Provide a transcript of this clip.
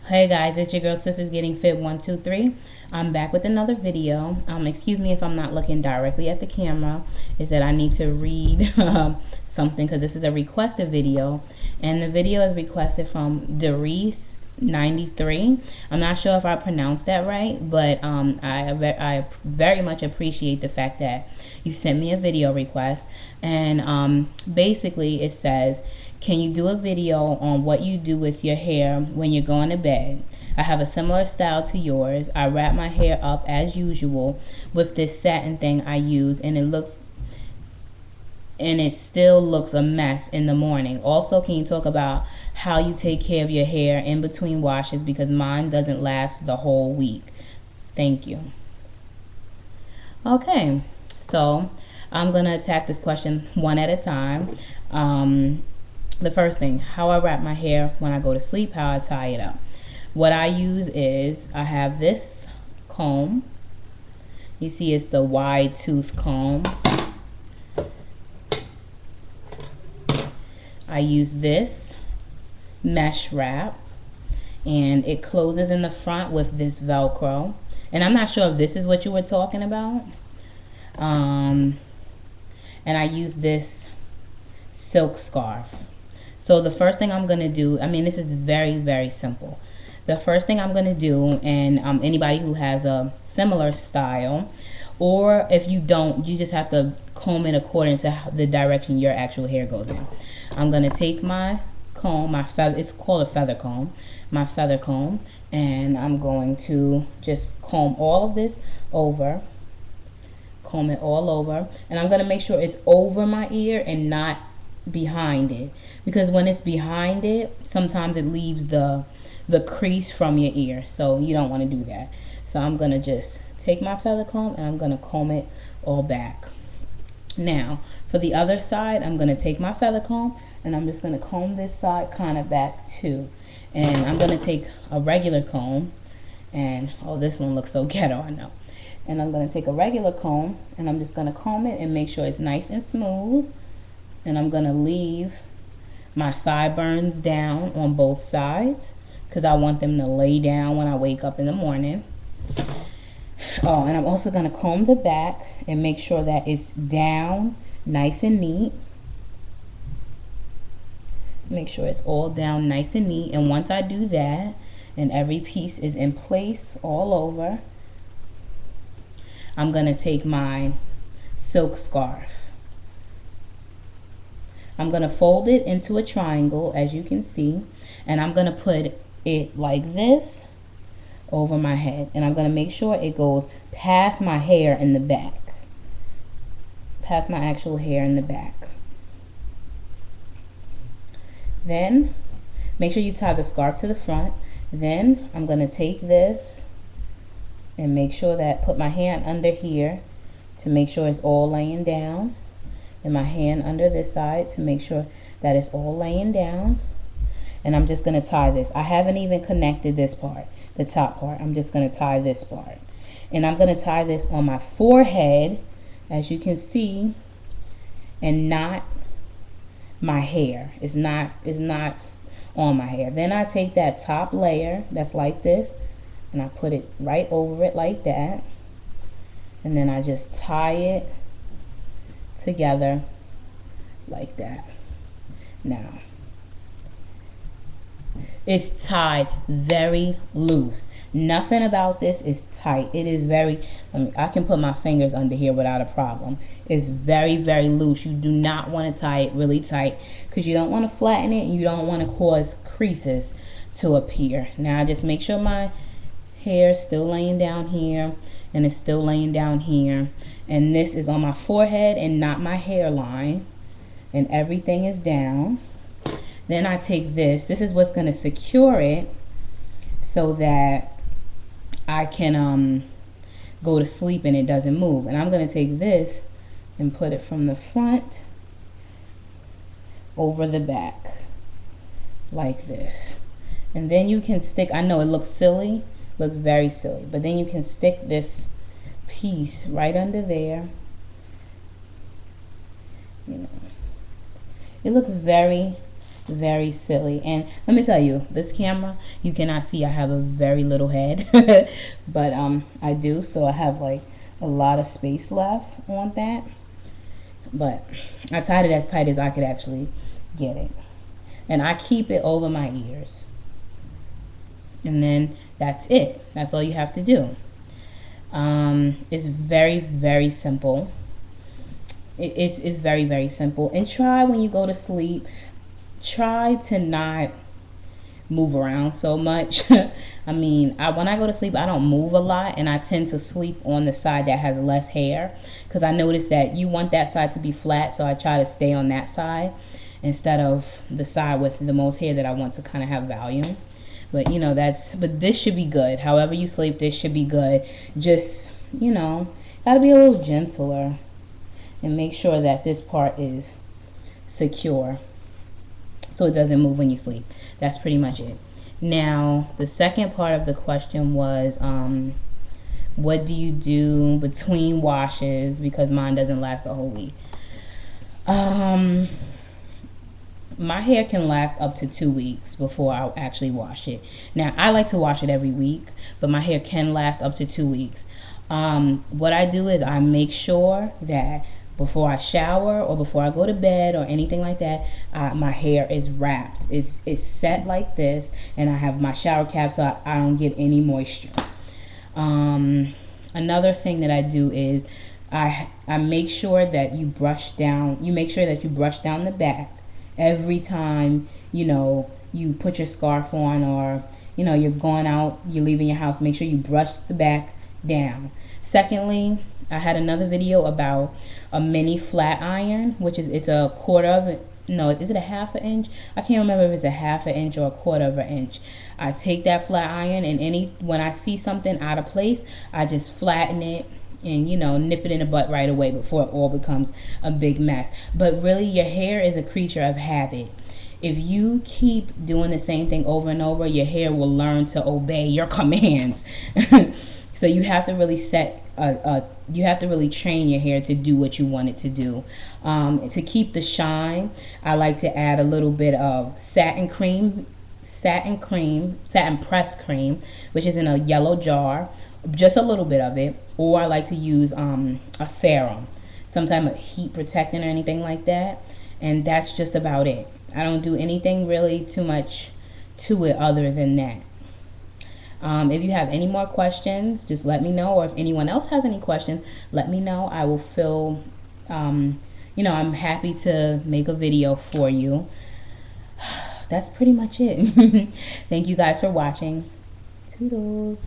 Hey guys, it's your girl Sisters Getting Fit 123. I'm back with another video. Excuse me if I'm not looking directly at the camera. Is that I need to read something because this is a requested video, and the video is requested from Darice93. I'm not sure if I pronounced that right, but I very much appreciate the fact that you sent me a video request, and basically it says, can you do a video on what you do with your hair when you're going to bed? I have a similar style to yours. I wrap my hair up as usual with this satin thing I use, and it still looks a mess in the morning. Also, can you talk about how you take care of your hair in between washes, because mine doesn't last the whole week. Thank you. Okay, so I'm going to attack this question one at a time. The first thing, how I wrap my hair when I go to sleep, how I tie it up. What I use is, I have this comb. You see it's the wide tooth comb. I use this mesh wrap, and it closes in the front with this Velcro. And I'm not sure if this is what you were talking about. And I use this silk scarf. So the first thing I'm going to do, this is very, very simple. The first thing I'm going to do, and anybody who has a similar style, or if you don't, you just have to comb it according to the direction your actual hair goes in. I'm going to take my comb, my feather, it's called a feather comb, my feather comb, and I'm going to just comb all of this over, comb it all over, and I'm going to make sure it's over my ear and not behind it, because when it's behind it, sometimes it leaves the crease from your ear, so you don't want to do that. So I'm going to just take my feather comb and I'm going to comb it all back. Now for the other side, I'm going to take my feather comb and I'm just going to comb this side kind of back too, and I'm going to take a regular comb, and oh, this one looks so ghetto, I know. And I'm going to take a regular comb and I'm just going to comb it and make sure it's nice and smooth. And I'm going to leave my sideburns down on both sides, because I want them to lay down when I wake up in the morning. Oh, and I'm also going to comb the back and make sure that it's down nice and neat. Make sure it's all down nice and neat. And once I do that, and every piece is in place all over, I'm going to take my silk scarf. I'm going to fold it into a triangle, as you can see, and I'm going to put it like this over my head, and I'm going to make sure it goes past my hair in the back, past my actual hair in the back. Then make sure you tie the scarf to the front. Then I'm going to take this and make sure that, put my hand under here to make sure it's all laying down, and my hand under this side to make sure that it's all laying down. And I'm just going to tie this. I haven't even connected this part, the top part. I'm just going to tie this part, and I'm going to tie this on my forehead, as you can see, and not my hair. It's not on my hair. Then I take that top layer that's like this and I put it right over it like that, and then I just tie it together like that. Now it's tied very loose. Nothing about this is tight. It is very, I can put my fingers under here without a problem. It's very, very loose. You do not want to tie it really tight, because you don't want to flatten it and you don't want to cause creases to appear. Now I just make sure my hair is still laying down here, and it's still laying down here, and this is on my forehead and not my hairline, and everything is down. Then I take this is what's going to secure it so that I can go to sleep and it doesn't move. And I'm going to take this and put it from the front over the back like this, and then you can stick, I know it looks silly, looks very silly, but then you can stick this piece right under there. You know, it looks very Very silly. And let me tell you, this camera, you cannot see I have a very little head. But I do, so I have like a lot of space left on that. But I tied it as tight as I could actually get it. And I keep it over my ears. And then that's it. That's all you have to do. It's very, very simple. It's very, very simple. And try when you go to sleep, try to not move around so much. I mean, when I go to sleep, I don't move a lot, and I tend to sleep on the side that has less hair, because I notice that you want that side to be flat, so I try to stay on that side instead of the side with the most hair that I want to kind of have volume. But you know, but this should be good. However you sleep, this should be good. Just, you know, gotta be a little gentler and make sure that this part is secure so it doesn't move when you sleep. That's pretty much it. Now, the second part of the question was, what do you do between washes? Because mine doesn't last a whole week. My hair can last up to 2 weeks before I actually wash it. Now, I like to wash it every week, but my hair can last up to 2 weeks. What I do is I make sure that before I shower or before I go to bed or anything like that, my hair is wrapped. It's set like this, and I have my shower cap so I don't get any moisture. Another thing that I do is I make sure that you brush down. You make sure that you brush down the back every time, you know, you put your scarf on, or you know, you're going out, you're leaving your house. Make sure you brush the back down. Secondly, I had another video about a mini flat iron, which is, it's a quarter of it. No, is it a half an inch? I can't remember if it's a half an inch or a quarter of an inch. I take that flat iron, and when I see something out of place, I just flatten it and, you know, nip it in the butt right away before it all becomes a big mess. But really, your hair is a creature of habit. If you keep doing the same thing over and over, your hair will learn to obey your commands. So you have to really you have to really train your hair to do what you want it to do. To keep the shine, I like to add a little bit of satin pressed cream, which is in a yellow jar, just a little bit of it. Or I like to use a serum, some type of heat protectant or anything like that. And that's just about it. I don't do anything really too much to it other than that. If you have any more questions, just let me know, or if anyone else has any questions, let me know. I will feel, you know, I'm happy to make a video for you. That's pretty much it. Thank you guys for watching. Toodles.